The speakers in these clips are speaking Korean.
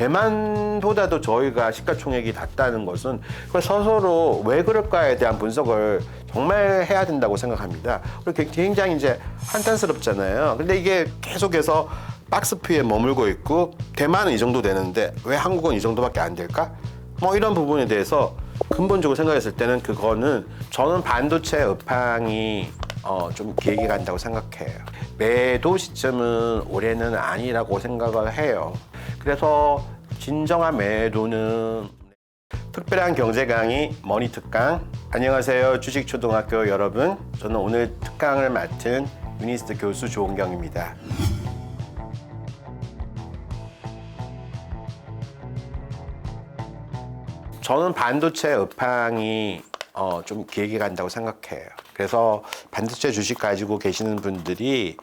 대만보다도 저희가 시가총액이 낮다는 것은 서로 왜 그럴까에 대한 분석을 정말 해야 된다고 생각합니다. 그리고 굉장히 이제 한탄스럽잖아요. 근데 이게 계속해서 박스피에 머물고 있고 대만은 이 정도 되는데 왜 한국은 이 정도밖에 안 될까? 뭐 이런 부분에 대해서 근본적으로 생각했을 때는 그거는 저는 반도체 업황이 좀 길게 간다고 생각해요. 매도 시점은 올해는 아니라고 생각을 해요. 그래서 진정한 매도는 특별한 경제 강의 머니 특강. 안녕하세요, 주식초등학교 여러분. 저는 오늘 특강을 맡은 유니스트 교수 조은경입니다. 저는 반도체 업황이 좀 길게 간다고 생각해요. 그래서 반도체 주식 가지고 계시는 분들이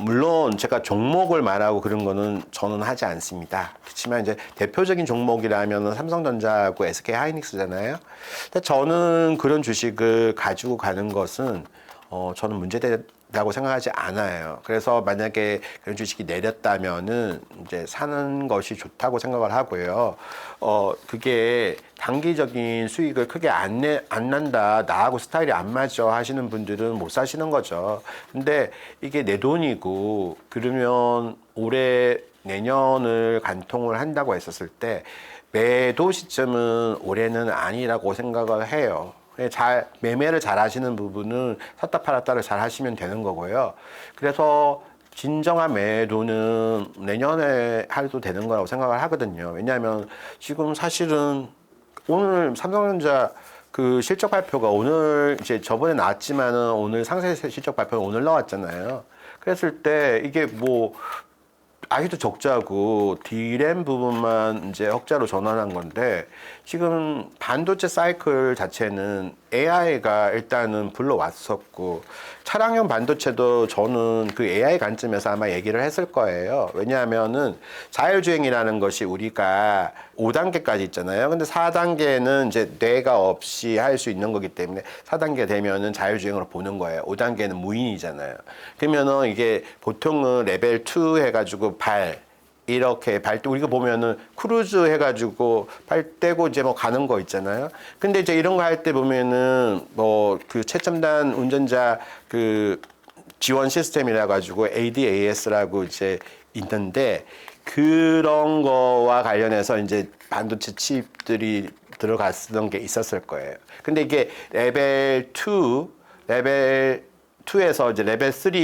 물론 제가 종목을 말하고 그런 거는 저는 하지 않습니다. 그렇지만 이제 대표적인 종목이라면 삼성전자하고 SK 하이닉스잖아요. 근데 저는 그런 주식을 가지고 가는 것은 저는 문제되다고 생각하지 않아요. 그래서 만약에 그런 주식이 내렸다면은 이제 사는 것이 좋다고 생각을 하고요. 그게 단기적인 수익을 크게 안 난다, 나하고 스타일이 안 맞아 하시는 분들은 못 사시는 거죠. 근데 이게 내 돈이고 그러면 올해 내년을 간통을 한다고 했었을 때 매도 시점은 올해는 아니라고 생각을 해요. 매매를 잘 하시는 부분은 샀다 팔았다를 잘 하시면 되는 거고요. 그래서 진정한 매도는 내년에 해도 되는 거라고 생각을 하거든요. 왜냐하면 지금 사실은 오늘 삼성전자 그 실적 발표가 오늘 이제 저번에 나왔지만은 오늘 상세 실적 발표가 오늘 나왔잖아요. 그랬을 때 이게 아직도 적자고 D램 부분만 이제 흑자로 전환한 건데 지금 반도체 사이클 자체는 AI가 일단은 불러왔었고 차량용 반도체도 저는 그 AI 관점에서 아마 얘기를 했을 거예요. 왜냐하면은 자율주행이라는 것이 우리가 5단계까지 있잖아요. 근데 4단계는 이제 뇌가 없이 할 수 있는 거기 때문에 4단계 되면은 자율주행으로 보는 거예요. 5단계는 무인이잖아요. 그러면은 이게 보통은 레벨 2 해가지고 이렇게 우리가 보면은 크루즈 해가지고 발 떼고 이제 가는 거 있잖아요. 근데 이제 이런 거 할 때 보면은 그 최첨단 운전자 그 지원 시스템이라 가지고 ADAS라고 이제 있는데 그런 거와 관련해서 이제 반도체 칩들이 들어갔던 게 있었을 거예요. 근데 이게 레벨 2에서 이제 레벨 3, 4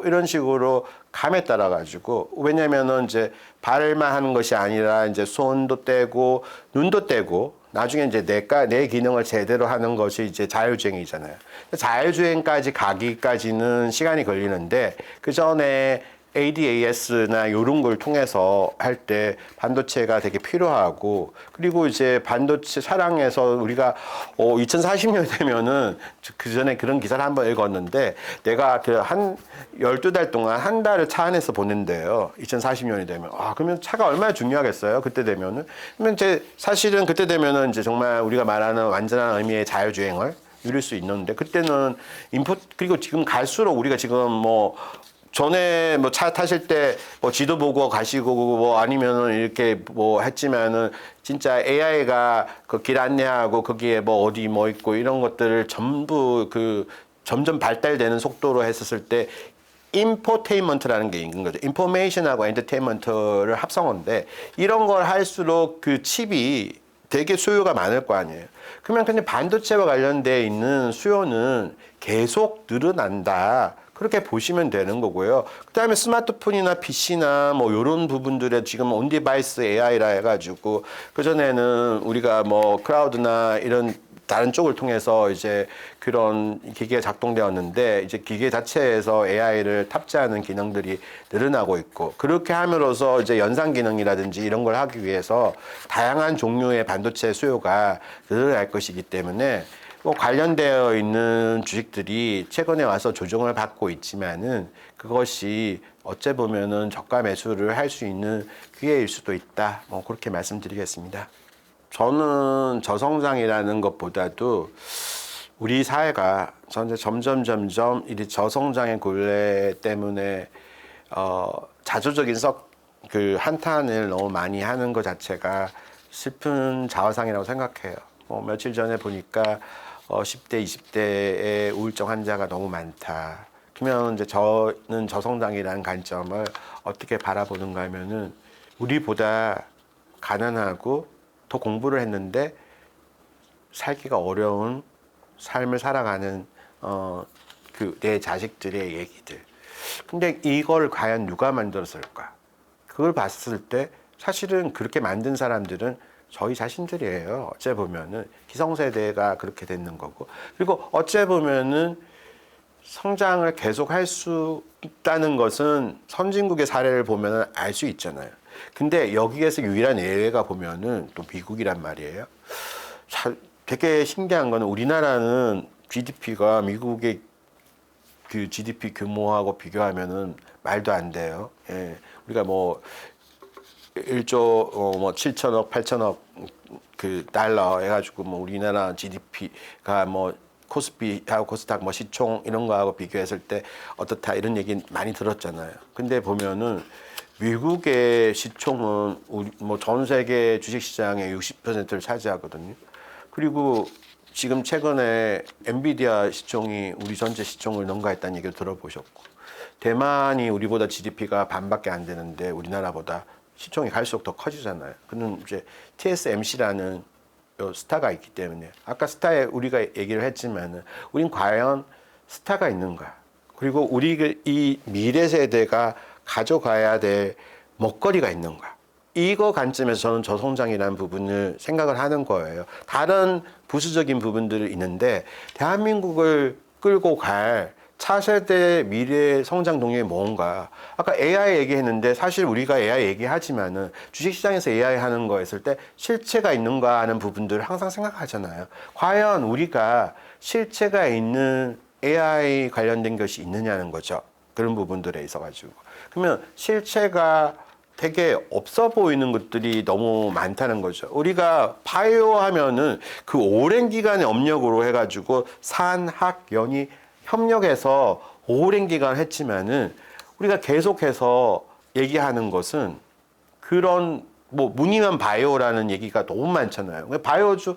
이런 식으로 감에 따라 가지고 왜냐면은 이제 발만 하는 것이 아니라 이제 손도 떼고 눈도 떼고 나중에 이제 내 기능을 제대로 하는 것이 이제 자율주행이잖아요. 자율주행까지 가기까지는 시간이 걸리는데 그 전에 ADAS나 이런 걸 통해서 할 때 반도체가 되게 필요하고 그리고 이제 반도체 차량에서 우리가 2040년 되면은 그 전에 그런 기사를 한번 읽었는데 내가 그 한 12달 동안 한 달을 차 안에서 보낸대요. 2040년이 되면. 그러면 차가 얼마나 중요하겠어요? 그때 되면은. 그러면 이제 사실은 그때 되면은 이제 정말 우리가 말하는 완전한 의미의 자율주행을 누릴 수 있는데 그때는 그리고 지금 갈수록 우리가 지금 전에 차 타실 때 지도 보고 가시고 아니면은 이렇게 했지만은 진짜 AI가 그 길 안내하고 거기에 어디 있고 이런 것들을 전부 점점 발달되는 속도로 했었을 때 인포테인먼트라는 게 있는 거죠. 인포메이션하고 엔터테인먼트를 합성어인데 이런 걸 할수록 그 칩이 되게 수요가 많을 거 아니에요. 그러면 근데 반도체와 관련돼 있는 수요는 계속 늘어난다. 그렇게 보시면 되는 거고요. 그 다음에 스마트폰이나 PC나 이런 부분들에 지금 온디바이스 AI라 해가지고 그전에는 우리가 클라우드나 이런 다른 쪽을 통해서 이제 그런 기계가 작동되었는데 이제 기계 자체에서 AI를 탑재하는 기능들이 늘어나고 있고 그렇게 함으로써 이제 연상 기능이라든지 이런 걸 하기 위해서 다양한 종류의 반도체 수요가 늘어날 것이기 때문에 관련되어 있는 주식들이 최근에 와서 조정을 받고 있지만은 그것이 어째 보면은 저가 매수를 할 수 있는 기회일 수도 있다. 그렇게 말씀드리겠습니다. 저는 저성장이라는 것보다도 우리 사회가 점점 이 저성장의 굴레 때문에 자조적인 그 한탄을 너무 많이 하는 것 자체가 슬픈 자화상이라고 생각해요. 며칠 전에 보니까 10대, 20대의 우울증 환자가 너무 많다. 그러면 이제 저는 저성장이라는 관점을 어떻게 바라보는가 하면은 우리보다 가난하고 더 공부를 했는데 살기가 어려운 삶을 살아가는 그 내 자식들의 얘기들. 근데 이걸 과연 누가 만들었을까? 그걸 봤을 때 사실은 그렇게 만든 사람들은 저희 자신들이에요. 어째 보면은 기성세대가 그렇게 됐는 거고. 그리고 어째 보면은 성장을 계속 할 수 있다는 것은 선진국의 사례를 보면 알 수 있잖아요. 근데 여기에서 유일한 예외가 보면은 또 미국이란 말이에요. 되게 신기한 거는 우리나라는 GDP가 미국의 그 GDP 규모하고 비교하면은 말도 안 돼요. 예. 우리가 뭐 1조 뭐 7천억, 8천억 그 달러 해가지고 뭐 우리나라 GDP가 뭐 코스피하고 코스닥 뭐 시총 이런 거하고 비교했을 때 어떻다 이런 얘기 많이 들었잖아요. 근데 보면은 미국의 시총은 우리 뭐 전 세계 주식시장의 60%를 차지하거든요. 그리고 지금 최근에 엔비디아 시총이 우리 전체 시총을 능가했다는 얘기를 들어보셨고, 대만이 우리보다 GDP가 반밖에 안 되는데 우리나라보다 시총이 갈수록 더 커지잖아요. 그는 이제 TSMC라는 스타가 있기 때문에 아까 스타에 우리가 얘기를 했지만은 우린 과연 스타가 있는가? 그리고 우리 이 미래 세대가 가져가야 될 먹거리가 있는가? 이거 관점에서 저는 저성장이라는 부분을 생각을 하는 거예요. 다른 부수적인 부분들이 있는데 대한민국을 끌고 갈 차세대 미래 성장 동력이 뭔가. 아까 AI 얘기했는데 사실 우리가 AI 얘기하지만은 주식시장에서 AI 하는 거 했을 때 실체가 있는가 하는 부분들을 항상 생각하잖아요. 과연 우리가 실체가 있는 AI 관련된 것이 있느냐는 거죠. 그런 부분들에 있어가지고. 그러면 실체가 되게 없어 보이는 것들이 너무 많다는 거죠. 우리가 바이오 하면은 그 오랜 기간의 업력으로 해가지고 산학연이 협력해서 오랜 기간 했지만은 우리가 계속해서 얘기하는 것은 그런 뭐 무늬만 바이오라는 얘기가 너무 많잖아요. 바이오주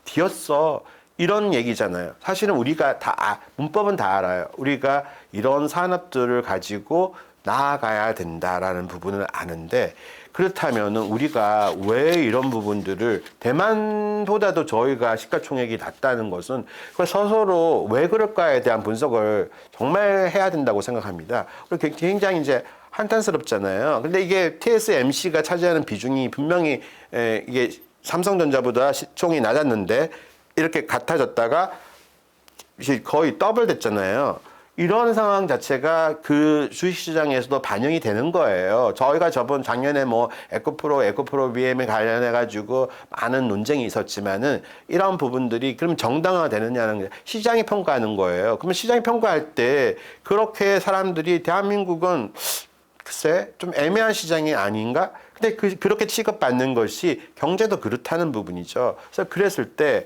뒤였어. 이런 얘기잖아요. 사실은 우리가 다 문법은 다 알아요. 우리가 이런 산업들을 가지고 나아가야 된다라는 부분을 아는데, 그렇다면 우리가 왜 이런 부분들을 대만보다도 저희가 시가총액이 낮다는 것은 스스로 왜 그럴까에 대한 분석을 정말 해야 된다고 생각합니다. 굉장히 이제 한탄스럽잖아요. 근데 이게 TSMC가 차지하는 비중이 분명히 이게 삼성전자보다 시총이 낮았는데 이렇게 같아졌다가 거의 더블 됐잖아요. 이런 상황 자체가 그 주식시장에서도 반영이 되는 거예요. 저희가 작년에 뭐 에코프로 BM에 관련해가지고 많은 논쟁이 있었지만은 이런 부분들이 그럼 정당화가 되느냐는 게 시장이 평가하는 거예요. 그러면 시장이 평가할 때 그렇게 사람들이 대한민국은 글쎄 좀 애매한 시장이 아닌가? 근데 그렇게 취급받는 것이 경제도 그렇다는 부분이죠. 그래서 그랬을 때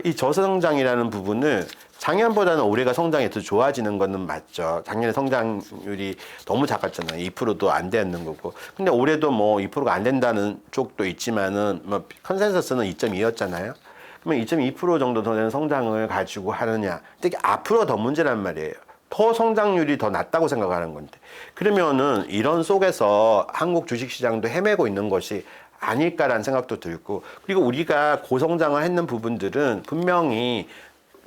이 저성장이라는 부분을 작년보다는 올해가 성장이 더 좋아지는 거는 맞죠. 작년에 성장률이 너무 작았잖아요. 2%도 안 되는 거고. 근데 올해도 뭐 2%가 안 된다는 쪽도 있지만은 뭐 컨센서스는 2.2였잖아요. 그러면 2.2% 정도 더 되는 성장을 가지고 하느냐. 근데 이게 앞으로 더 문제란 말이에요. 더 성장률이 더 낮다고 생각하는 건데. 그러면은 이런 속에서 한국 주식시장도 헤매고 있는 것이 아닐까라는 생각도 들고, 그리고 우리가 고성장을 했는 부분들은 분명히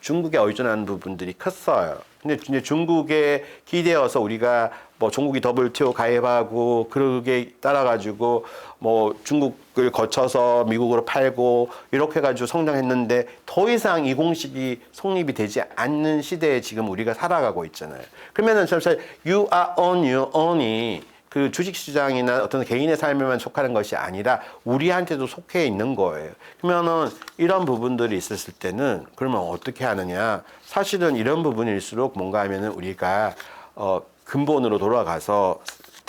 중국에 의존하는 부분들이 컸어요. 근데 이제 중국에 기대어서 우리가 뭐 중국이 WTO 가입하고 그러게 따라가지고 뭐 중국을 거쳐서 미국으로 팔고 이렇게 해가지고 성장했는데 더 이상 이 공식이 성립이 되지 않는 시대에 지금 우리가 살아가고 있잖아요. 그러면은 사실 you are on your own이 그 주식시장이나 어떤 개인의 삶에만 속하는 것이 아니라 우리한테도 속해 있는 거예요. 그러면은 이런 부분들이 있었을 때는 그러면 어떻게 하느냐. 사실은 이런 부분일수록 뭔가 하면은 우리가 근본으로 돌아가서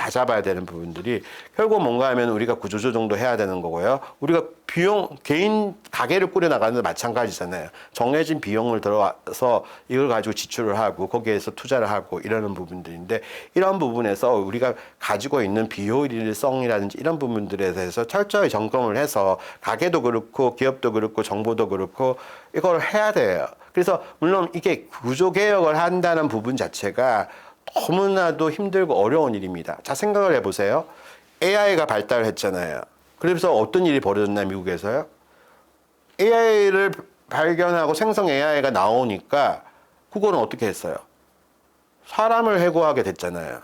다 잡아야 되는 부분들이 결국 뭔가 하면 우리가 구조조정도 해야 되는 거고요. 우리가 비용, 개인 가게를 꾸려나가는 데 마찬가지잖아요. 정해진 비용을 들어와서 이걸 가지고 지출을 하고 거기에서 투자를 하고 이러는 부분들인데 이런 부분에서 우리가 가지고 있는 비효율성이라든지 이런 부분들에 대해서 철저히 점검을 해서 가게도 그렇고 기업도 그렇고 정부도 그렇고 이걸 해야 돼요. 그래서 물론 이게 구조개혁을 한다는 부분 자체가 너무나도 힘들고 어려운 일입니다. 자, 생각을 해보세요. AI가 발달을 했잖아요. 그래서 어떤 일이 벌어졌나 미국에서요? AI를 발견하고 생성 AI가 나오니까 구글은 어떻게 했어요? 사람을 해고하게 됐잖아요.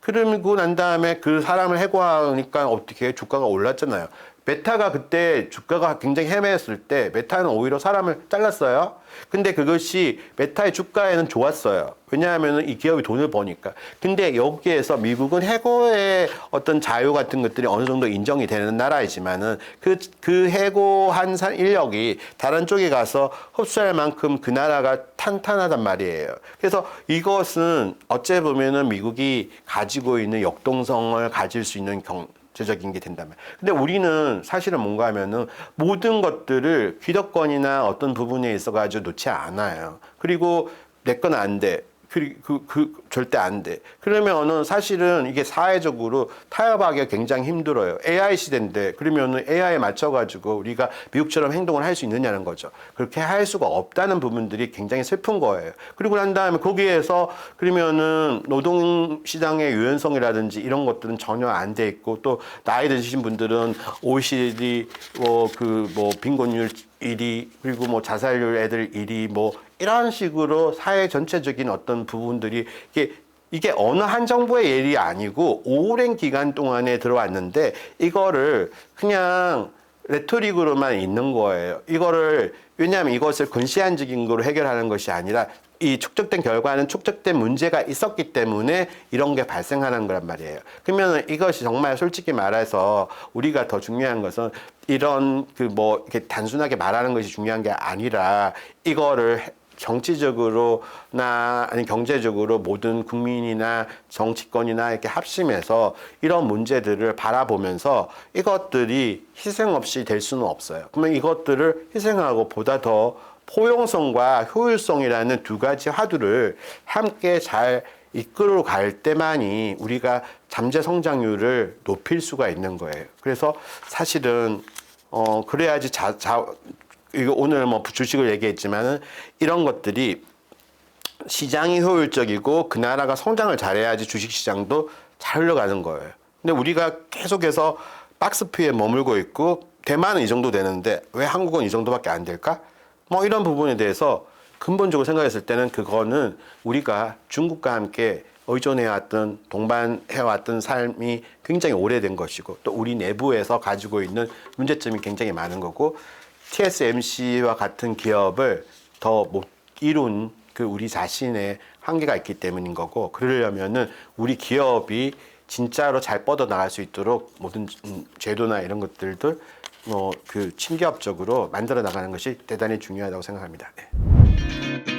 그러고 난 다음에 그 사람을 해고하니까 어떻게 주가가 올랐잖아요. 메타가 그때 주가가 굉장히 헤매었을 때 메타는 오히려 사람을 잘랐어요. 근데 그것이 메타의 주가에는 좋았어요. 왜냐하면 이 기업이 돈을 버니까. 근데 여기에서 미국은 해고의 어떤 자유 같은 것들이 어느 정도 인정이 되는 나라이지만은 그 해고한 인력이 다른 쪽에 가서 흡수할 만큼 그 나라가 탄탄하단 말이에요. 그래서 이것은 어째 보면은 미국이 가지고 있는 역동성을 가질 수 있는 경제적인 게 된다면. 근데 우리는 사실은 뭔가 하면은 모든 것들을 기득권이나 어떤 부분에 있어가지고 놓지 않아요. 그리고 내 건 안 돼. 절대 안 돼. 그러면은 사실은 이게 사회적으로 타협하기가 굉장히 힘들어요. AI 시대인데 그러면은 AI에 맞춰가지고 우리가 미국처럼 행동을 할 수 있느냐는 거죠. 그렇게 할 수가 없다는 부분들이 굉장히 슬픈 거예요. 그리고 난 다음에 거기에서 그러면은 노동시장의 유연성이라든지 이런 것들은 전혀 안 돼 있고 또 나이 드신 분들은 OECD 빈곤율 1위 그리고 뭐 자살률 애들 1위 뭐 이런 식으로 사회 전체적인 어떤 부분들이 이게 어느 한 정부의 일이 아니고 오랜 기간 동안에 들어왔는데 이거를 그냥 레토릭으로만 있는 거예요. 왜냐하면 이것을 근시안적인 거로 해결하는 것이 아니라 이 축적된 결과는 축적된 문제가 있었기 때문에 이런 게 발생하는 거란 말이에요. 그러면 이것이 정말 솔직히 말해서 우리가 더 중요한 것은 이런 이렇게 단순하게 말하는 것이 중요한 게 아니라 이거를 정치적으로나 아니 경제적으로 모든 국민이나 정치권이나 이렇게 합심해서 이런 문제들을 바라보면서 이것들이 희생 없이 될 수는 없어요. 그러면 이것들을 희생하고 보다 더 포용성과 효율성이라는 두 가지 화두를 함께 잘 이끌어 갈 때만이 우리가 잠재 성장률을 높일 수가 있는 거예요. 그래서 사실은 그래야지 이거 오늘 뭐 주식을 얘기했지만은 이런 것들이 시장이 효율적이고 그 나라가 성장을 잘해야지 주식 시장도 잘 흘러가는 거예요. 근데 우리가 계속해서 박스피에 머물고 있고 대만은 이 정도 되는데 왜 한국은 이 정도밖에 안 될까? 뭐 이런 부분에 대해서 근본적으로 생각했을 때는 그거는 우리가 중국과 함께 의존해왔던 동반해왔던 삶이 굉장히 오래된 것이고 또 우리 내부에서 가지고 있는 문제점이 굉장히 많은 거고 TSMC와 같은 기업을 더 못 이룬 우리 자신의 한계가 있기 때문인 거고 그러려면은 우리 기업이 진짜로 잘 뻗어나갈 수 있도록 모든 제도나 이런 것들도 친기업적으로 만들어 나가는 것이 대단히 중요하다고 생각합니다. 네.